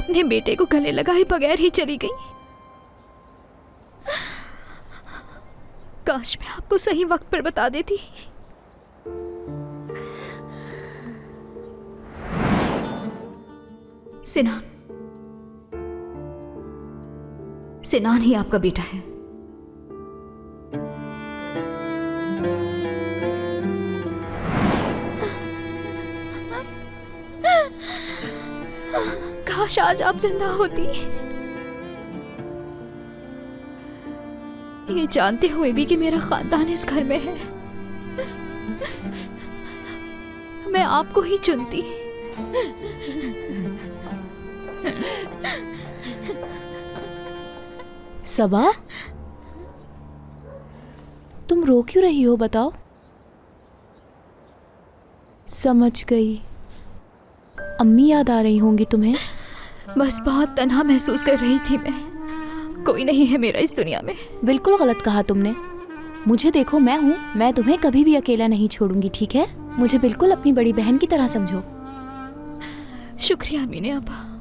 अपने बेटे को गले लगाए बगैर ही चली गई। काश मैं आपको सही वक्त पर बता देती। सिनान ही आपका बेटा है। काश आज आप जिंदा होती। ये जानते हुए भी कि मेरा खानदान इस घर में है, मैं आपको ही चुनती। सबा, तुम रो क्यों रही हो बताओ? समझ गई, अम्मी याद आ रही होंगी तुम्हें। बस बहुत तन्हा महसूस कर रही थी मैं। कोई नहीं है मेरा इस दुनिया में। बिल्कुल गलत कहा तुमने। मुझे देखो, मैं हूँ, मैं तुम्हें कभी भी अकेला नहीं छोड़ूंगी, ठीक है? मुझे बिल्कुल अपनी बड़ी बहन की तरह समझो। शुक्रिया मीने अब्बा।